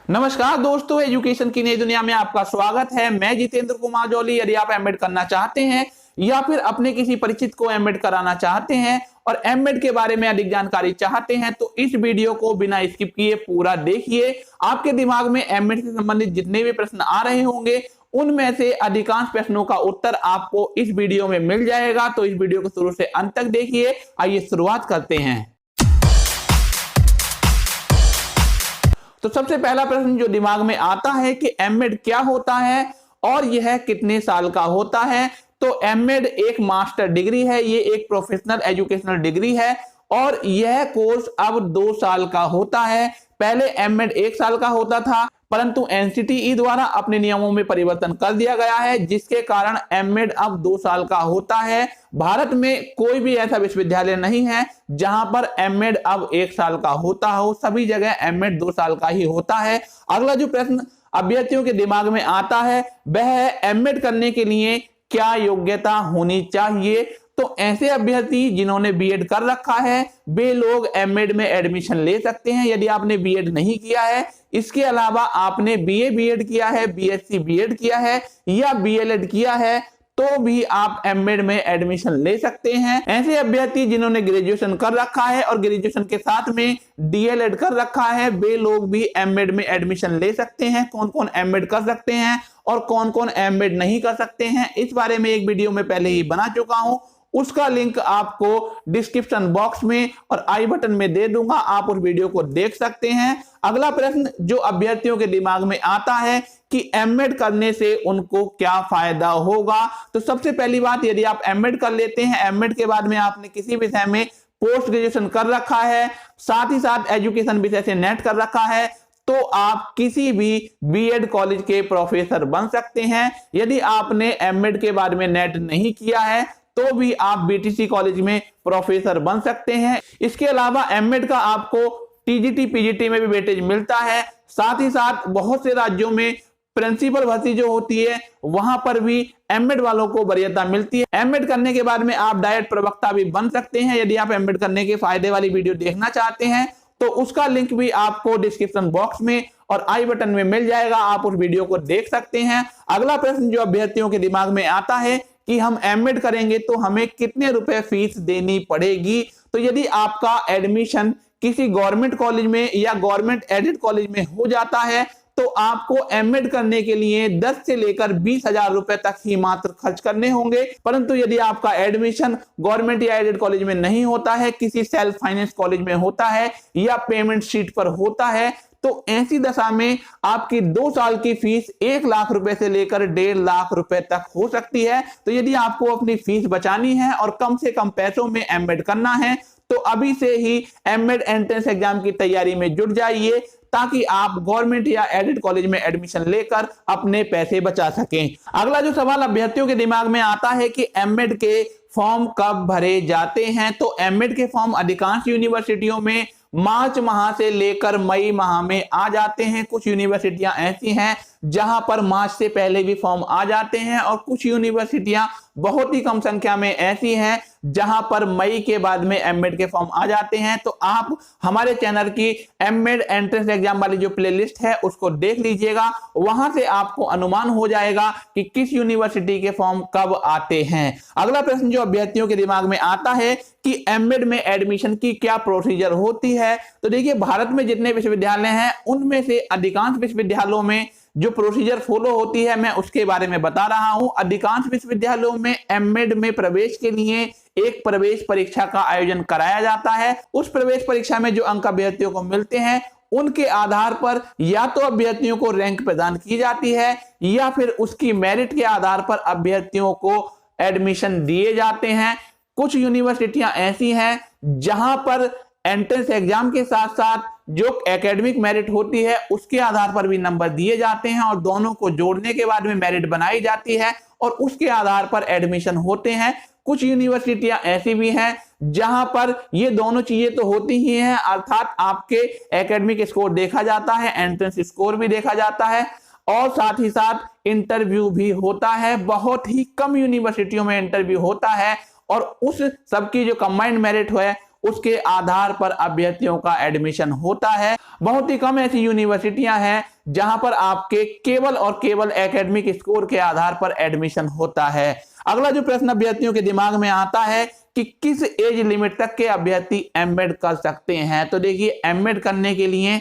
नमस्कार दोस्तों, एजुकेशन की नई दुनिया में आपका स्वागत है। मैं जितेंद्र कुमार जौली। यदि आप एमएड करना चाहते हैं या फिर अपने किसी परिचित को एमएड कराना चाहते हैं और एमएड के बारे में अधिक जानकारी चाहते हैं तो इस वीडियो को बिना स्किप किए पूरा देखिए। आपके दिमाग में एमएड से संबंधित जितने भी प्रश्न आ रहे होंगे उनमें से अधिकांश प्रश्नों का उत्तर आपको इस वीडियो में मिल जाएगा। तो इस वीडियो को शुरू से अंत तक देखिए। आइए शुरुआत करते हैं। तो सबसे पहला प्रश्न जो दिमाग में आता है कि एमएड क्या होता है और यह कितने साल का होता है। तो एमएड एक मास्टर डिग्री है, ये एक प्रोफेशनल एजुकेशनल डिग्री है और यह कोर्स अब 2 साल का होता है। पहले एमएड 1 साल का होता था, परंतु एनसीटीई द्वारा अपने नियमों में परिवर्तन कर दिया गया है, जिसके कारण एमएड अब 2 साल का होता है। भारत में कोई भी ऐसा विश्वविद्यालय नहीं है जहां पर एमएड अब 1 साल का होता हो, सभी जगह एमएड 2 साल का ही होता है। अगला जो प्रश्न अभ्यर्थियों के दिमाग में आता है वह है एमएड करने के लिए क्या योग्यता होनी चाहिए। तो ऐसे अभ्यर्थी जिन्होंने बीएड कर रखा है वे लोग एमएड में एडमिशन ले सकते हैं। यदि आपने बीएड नहीं किया है, इसके अलावा आपने बीए बीएड किया है, बीएससी बीएड किया है या बीएलएड किया है तो भी आप एमएड में एडमिशन ले सकते हैं। ऐसे अभ्यर्थी जिन्होंने ग्रेजुएशन कर रखा है और ग्रेजुएशन के साथ में डीएलएड कर रखा है वे लोग भी एमएड में एडमिशन ले सकते हैं। कौन कौन एमएड कर सकते हैं और कौन कौन एमएड नहीं कर सकते हैं, इस बारे में एक वीडियो में पहले ही बना चुका हूं। उसका लिंक आपको डिस्क्रिप्शन बॉक्स में और आई बटन में दे दूंगा, आप उस वीडियो को देख सकते हैं। अगला प्रश्न जो अभ्यर्थियों के दिमाग में आता है कि एमएड करने से उनको क्या फायदा होगा। तो सबसे पहली बात, यदि आप एमएड कर लेते हैं, एमएड के बाद में आपने किसी विषय में पोस्ट ग्रेजुएशन कर रखा है, साथ ही साथ एजुकेशन विषय से नेट कर रखा है, तो आप किसी भी बीएड कॉलेज के प्रोफेसर बन सकते हैं। यदि आपने एमएड के बाद में नेट नहीं किया है तो भी आप बीटीसी कॉलेज में प्रोफेसर बन सकते हैं। इसके अलावा एमएड का आपको टीजीटी पीजीटी में भी वेटेज मिलता है। साथ ही साथ बहुत से राज्यों में प्रिंसिपल भर्ती जो होती है वहां पर भी एमएड वालों को वरीयता मिलती है। एमएड करने के बाद में आप डायरेक्ट प्रवक्ता भी बन सकते हैं। यदि आप एमएड करने के फायदे वाली वीडियो देखना चाहते हैं तो उसका लिंक भी आपको डिस्क्रिप्शन बॉक्स में और आई बटन में मिल जाएगा, आप उस वीडियो को देख सकते हैं। अगला प्रश्न जो अभ्यर्थियों के दिमाग में आता है कि हम एमएड करेंगे तो हमें कितने रुपए फीस देनी पड़ेगी। तो यदि आपका एडमिशन किसी गवर्नमेंट कॉलेज में या गवर्नमेंट एडेड कॉलेज में हो जाता है तो आपको एमएड करने के लिए 10 से लेकर 20,000 रुपए तक ही मात्र खर्च करने होंगे। परंतु यदि आपका एडमिशन गवर्नमेंट या एडेड कॉलेज में नहीं होता है, किसी सेल्फ फाइनेंस कॉलेज में होता है या पेमेंट शीट पर होता है, तो ऐसी दशा में आपकी 2 साल की फीस 1 लाख रुपए से लेकर 1.5 लाख रुपए तक हो सकती है। तो यदि आपको अपनी फीस बचानी है और कम से कम पैसों में एमएड करना है तो अभी से ही एमएड एंट्रेंस एग्जाम की तैयारी में जुट जाइए ताकि आप गवर्नमेंट या एडेड कॉलेज में एडमिशन लेकर अपने पैसे बचा सकें। अगला जो सवाल अभ्यर्थियों के दिमाग में आता है कि एमएड के फॉर्म कब भरे जाते हैं। तो एमएड के फॉर्म अधिकांश यूनिवर्सिटियों में मार्च माह से लेकर मई माह में आ जाते हैं। कुछ यूनिवर्सिटियां ऐसी हैं जहां पर मार्च से पहले भी फॉर्म आ जाते हैं और कुछ यूनिवर्सिटियां बहुत ही कम संख्या में ऐसी हैं जहां पर मई के बाद में एमएड के फॉर्म आ जाते हैं। तो आप हमारे चैनल की एमएड एंट्रेंस एग्जाम वाली जो प्लेलिस्ट है उसको देख लीजिएगा, वहां से आपको अनुमान हो जाएगा कि किस यूनिवर्सिटी के फॉर्म कब आते हैं। अगला प्रश्न जो अभ्यर्थियों के दिमाग में आता है कि एमएड में एडमिशन की क्या प्रोसीजर होती है। तो देखिए, भारत में जितने विश्वविद्यालय हैं उनमें से अधिकांश विश्वविद्यालयों में जो प्रोसीजर फॉलो होती है मैं उसके बारे में बता रहा हूं। अधिकांश विश्वविद्यालयों में एमएड में प्रवेश के लिए एक प्रवेश परीक्षा का आयोजन कराया जाता है। उस प्रवेश परीक्षा में जो अंक अभ्यर्थियों को मिलते हैं उनके आधार पर या तो अभ्यर्थियों को रैंक प्रदान की जाती है या फिर उसकी मेरिट के आधार पर अभ्यर्थियों को एडमिशन दिए जाते हैं। कुछ यूनिवर्सिटियां ऐसी हैं जहां पर एंट्रेंस एग्जाम के साथ साथ जो एकेडमिक मेरिट होती है उसके आधार पर भी नंबर दिए जाते हैं और दोनों को जोड़ने के बाद में मेरिट बनाई जाती है और उसके आधार पर एडमिशन होते हैं। कुछ यूनिवर्सिटियां ऐसी भी हैं जहां पर ये दोनों चीजें तो होती ही हैं, अर्थात आपके एकेडमिक स्कोर देखा जाता है, एंट्रेंस स्कोर भी देखा जाता है और साथ ही साथ इंटरव्यू भी होता है। बहुत ही कम यूनिवर्सिटियों में इंटरव्यू होता है और उस सबकी जो कंबाइंड मेरिट है उसके आधार पर अभ्यर्थियों का एडमिशन होता है। बहुत ही कम ऐसी यूनिवर्सिटियां हैं जहां पर आपके केवल और केवल एकेडमिक स्कोर के आधार पर एडमिशन होता है। अगला जो प्रश्न अभ्यर्थियों के दिमाग में आता है कि किस एज लिमिट तक के अभ्यर्थी एमएड कर सकते हैं। तो देखिए, एमएड करने के लिए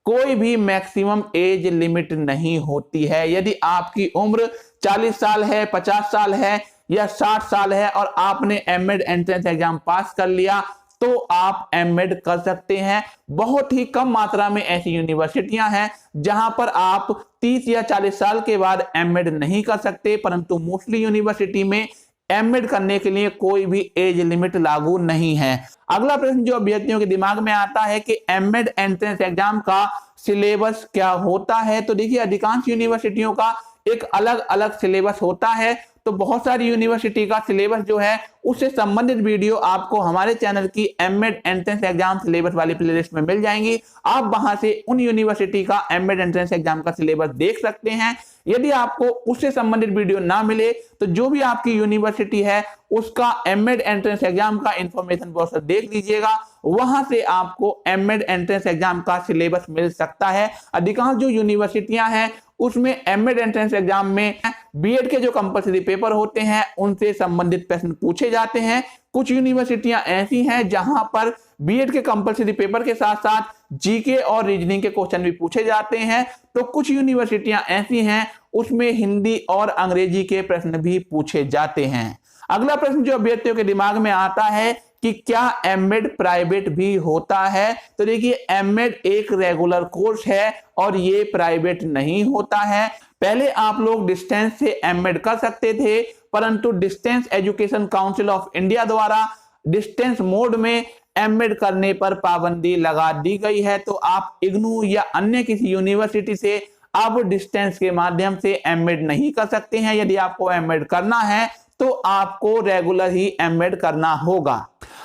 कोई भी मैक्सिमम एज लिमिट नहीं होती है। यदि आपकी उम्र 40 साल है, 50 साल है या 60 साल है और आपने एमएड एंट्रेंस एग्जाम पास कर लिया तो आप एमएड कर सकते हैं। बहुत ही कम मात्रा में ऐसी यूनिवर्सिटियां हैं जहां पर आप 30 या 40 साल के बाद एमएड नहीं कर सकते, परंतु मोस्टली यूनिवर्सिटी में एमएड करने के लिए कोई भी एज लिमिट लागू नहीं है। अगला प्रश्न जो अभ्यर्थियों के दिमाग में आता है कि एमएड एंट्रेंस एग्जाम का सिलेबस क्या होता है। तो देखिए, अधिकांश यूनिवर्सिटियों का एक अलग अलग सिलेबस होता है। तो बहुत सारी यूनिवर्सिटी का सिलेबस जो है उससे संबंधित वीडियो आपको हमारे चैनल की एमएड एंट्रेंस एग्जाम सिलेबस वाली प्लेलिस्ट में मिल जाएंगी। आप वहां से उन यूनिवर्सिटी का एमएड एंट्रेंस एग्जाम का सिलेबस देख सकते हैं। यदि आपको उससे संबंधित वीडियो ना मिले तो जो भी आपकी यूनिवर्सिटी है उसका एमएड एंट्रेंस एग्जाम का इंफॉर्मेशन ब्रोशर देख लीजिएगा, वहां से आपको एमएड एंट्रेंस एग्जाम का सिलेबस मिल सकता है। अधिकांश जो यूनिवर्सिटियां हैं उसमें एमएड एंट्रेंस एग्जाम में बीएड के जो कंपलसरी पेपर होते हैं उनसे संबंधित प्रश्न पूछे जाते हैं। कुछ यूनिवर्सिटियां ऐसी हैं जहां पर बीएड के कंपलसरी पेपर के साथ साथ जीके और रीजनिंग के क्वेश्चन भी पूछे जाते हैं। तो कुछ यूनिवर्सिटियां ऐसी हैं उसमें हिंदी और अंग्रेजी के प्रश्न भी पूछे जाते हैं। अगला प्रश्न जो अभ्यर्थियों के दिमाग में आता है कि क्या एमएड प्राइवेट भी होता है। तो देखिए, एमएड एक रेगुलर कोर्स है और ये प्राइवेट नहीं होता है। पहले आप लोग डिस्टेंस से एमएड कर सकते थे, परंतु distance education council of India द्वारा डिस्टेंस मोड में एमएड करने पर पाबंदी लगा दी गई है। तो आप इग्नू या अन्य किसी यूनिवर्सिटी से अब डिस्टेंस के माध्यम से एमएड नहीं कर सकते हैं। यदि आपको एमएड करना है तो आपको रेगुलर ही एमएड करना होगा।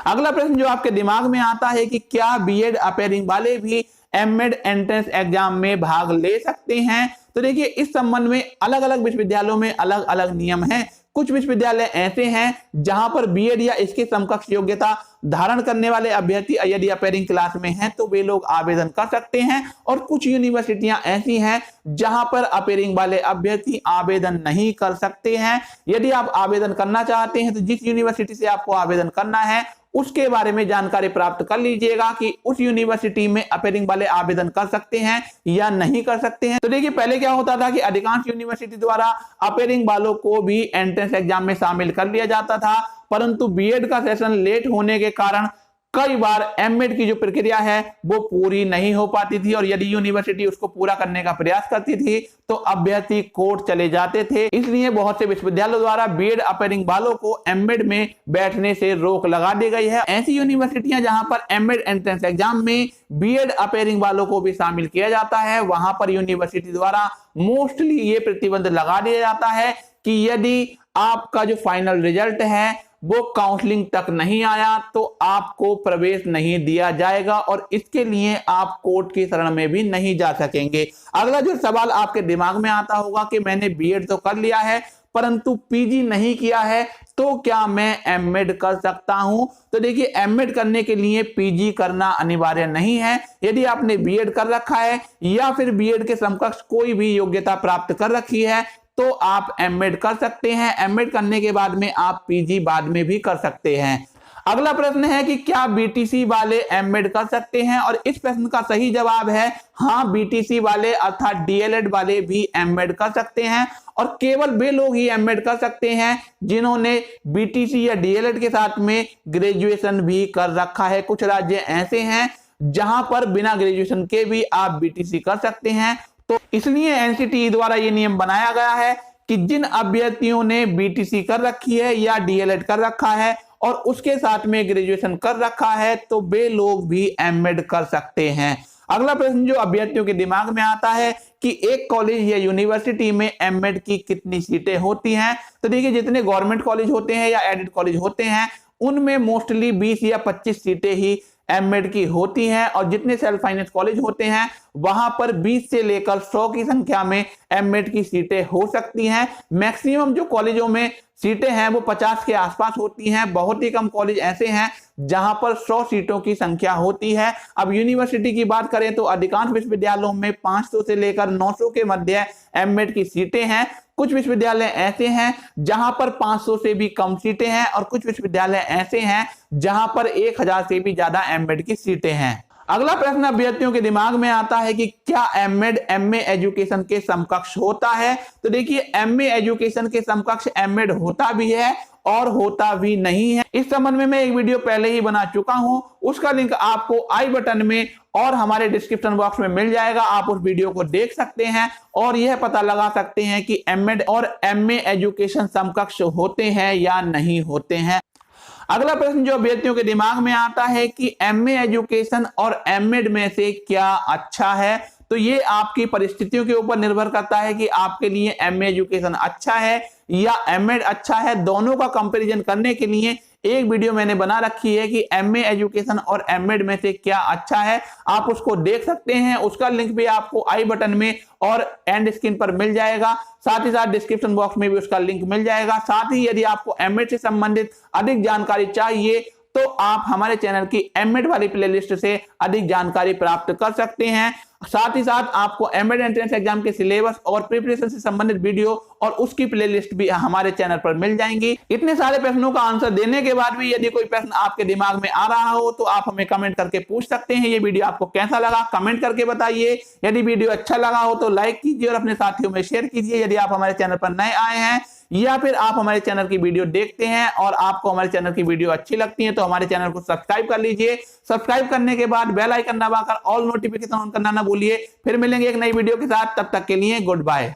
अगला प्रश्न जो आपके दिमाग में आता है कि क्या बीएड अपेयरिंग वाले भी एमएड एंट्रेंस एग्जाम में भाग ले सकते हैं। तो देखिए, इस संबंध में अलग अलग विश्वविद्यालयों में अलग अलग नियम हैं। कुछ विश्वविद्यालय ऐसे हैं जहां पर बीएड या इसके समकक्ष योग्यता धारण करने वाले अभ्यर्थी यदि अपेयरिंग क्लास में हैं तो वे लोग आवेदन कर सकते हैं, और कुछ यूनिवर्सिटियां ऐसी हैं जहां पर अपेयरिंग वाले अभ्यर्थी आवेदन नहीं कर सकते हैं। यदि आप आवेदन करना चाहते हैं तो जिस यूनिवर्सिटी से आपको आवेदन करना है उसके बारे में जानकारी प्राप्त कर लीजिएगा कि उस यूनिवर्सिटी में अपेयरिंग वाले आवेदन कर सकते हैं या नहीं कर सकते हैं। तो देखिए, पहले क्या होता था कि अधिकांश यूनिवर्सिटी द्वारा अपेयरिंग वालों को भी एंट्रेंस एग्जाम में शामिल कर लिया जाता था, परंतु बीएड का सेशन लेट होने के कारण कई बार एमएड की जो प्रक्रिया है वो पूरी नहीं हो पाती थी, और यदि यूनिवर्सिटी उसको पूरा करने का प्रयास करती थी तो अभ्यर्थी कोर्ट चले जाते थे। इसलिए बहुत से विश्वविद्यालयों द्वारा बीएड अपेयरिंग वालों को एमएड में बैठने से रोक लगा दी गई है। ऐसी यूनिवर्सिटियां जहां पर एमएड एंट्रेंस एग्जाम में बीएड अपेयरिंग वालों को भी शामिल किया जाता है, वहां पर यूनिवर्सिटी द्वारा मोस्टली ये प्रतिबंध लगा दिया जाता है कि यदि आपका जो फाइनल रिजल्ट है वो काउंसलिंग तक नहीं आया तो आपको प्रवेश नहीं दिया जाएगा, और इसके लिए आप कोर्ट की शरण में भी नहीं जा सकेंगे। अगला जो सवाल आपके दिमाग में आता होगा कि मैंने बीएड तो कर लिया है परंतु पीजी नहीं किया है, तो क्या मैं एमएड कर सकता हूं। तो देखिए, एमएड करने के लिए पीजी करना अनिवार्य नहीं है। यदि आपने बीएड कर रखा है या फिर बीएड के समकक्ष कोई भी योग्यता प्राप्त कर रखी है तो आप एमएड कर सकते हैं। एमएड करने के बाद में आप पीजी बाद में भी कर सकते हैं। अगला प्रश्न है कि क्या बीटीसी वाले एमएड कर सकते हैं, और इस प्रश्न का सही जवाब है हाँ, बीटीसी वाले अर्थात डीएलएड वाले भी एमएड कर सकते हैं, और केवल वे लोग ही एमएड कर सकते हैं जिन्होंने बीटीसी या डीएलएड के साथ में ग्रेजुएशन भी कर रखा है। कुछ राज्य ऐसे हैं जहां पर बिना ग्रेजुएशन के भी आप बीटीसी कर सकते हैं। तो इसलिए एनसीटीई द्वारा यह नियम बनाया गया है कि जिन अभ्यर्थियों ने बीटीसी कर रखी है या डीएलएड कर रखा है और उसके साथ में ग्रेजुएशन कर रखा है तो वे लोग भी एमएड कर सकते हैं। अगला प्रश्न जो अभ्यर्थियों के दिमाग में आता है कि एक कॉलेज या यूनिवर्सिटी में एमएड की कितनी सीटें होती हैं। तो देखिए, जितने गवर्नमेंट कॉलेज होते हैं या एडेड कॉलेज होते हैं उनमें मोस्टली 20 या 25 सीटें ही एमएड की होती हैं और जितने सेल्फ फाइनेंस कॉलेज होते हैं वहां पर 20 से लेकर 100 की संख्या में एमएड की सीटें हो सकती हैं। मैक्सिमम जो कॉलेजों में सीटें हैं वो 50 के आसपास होती हैं। बहुत ही कम कॉलेज ऐसे हैं जहां पर 100 सीटों की संख्या होती है। अब यूनिवर्सिटी की बात करें तो अधिकांश विश्वविद्यालयों में 500 से लेकर 900 के मध्य एमएड की सीटें हैं। कुछ विश्वविद्यालय ऐसे हैं जहां पर 500 से भी कम सीटें हैं और कुछ विश्वविद्यालय ऐसे हैं जहां पर 1000 से भी ज्यादा एमएड की सीटें हैं। अगला प्रश्न अभ्यर्थियों के दिमाग में आता है कि क्या एमएड एमए एजुकेशन के समकक्ष होता है। तो देखिए, एमए एजुकेशन के समकक्ष एमएड होता भी है और होता भी नहीं है। इस संबंध में मैं एक वीडियो पहले ही बना चुका हूं, उसका लिंक आपको आई बटन में और हमारे डिस्क्रिप्शन बॉक्स में मिल जाएगा। आप उस वीडियो को देख सकते हैं और यह पता लगा सकते हैं कि एमएड और एमए एजुकेशन समकक्ष होते हैं या नहीं होते हैं। अगला प्रश्न जो अभ्यर्थियों के दिमाग में आता है कि एमए एजुकेशन और एमएड में से क्या अच्छा है। तो ये आपकी परिस्थितियों के ऊपर निर्भर करता है कि आपके लिए एमए एजुकेशन अच्छा है या एमएड अच्छा है। दोनों का कंपैरिजन करने के लिए एक वीडियो मैंने बना रखी है कि एमए एजुकेशन और एमएड में से क्या अच्छा है, आप उसको देख सकते हैं। उसका लिंक भी आपको आई बटन में और एंड स्क्रीन पर मिल जाएगा। साथ ही साथ डिस्क्रिप्शन बॉक्स में भी उसका लिंक मिल जाएगा। साथ ही यदि आपको एमएड से संबंधित अधिक जानकारी चाहिए तो आप हमारे चैनल की एमएड वाली प्लेलिस्ट से अधिक जानकारी प्राप्त कर सकते हैं। साथ ही साथ आपको एमएड एंट्रेंस एग्जाम के सिलेबस और प्रिपरेशन से संबंधित वीडियो और उसकी प्लेलिस्ट भी हमारे चैनल पर मिल जाएंगी। इतने सारे प्रश्नों का आंसर देने के बाद भी यदि कोई प्रश्न आपके दिमाग में आ रहा हो तो आप हमें कमेंट करके पूछ सकते हैं। ये वीडियो आपको कैसा लगा कमेंट करके बताइए। यदि वीडियो अच्छा लगा हो तो लाइक कीजिए और अपने साथियों में शेयर कीजिए। यदि आप हमारे चैनल पर नए आए हैं या फिर आप हमारे चैनल की वीडियो देखते हैं और आपको हमारे चैनल की वीडियो अच्छी लगती है तो हमारे चैनल को सब्सक्राइब कर लीजिए। सब्सक्राइब करने के बाद बेल आइकन दबाकर ऑल नोटिफिकेशन ऑन करना ना भूलिए। फिर मिलेंगे एक नई वीडियो के साथ, तब तक के लिए गुड बाय।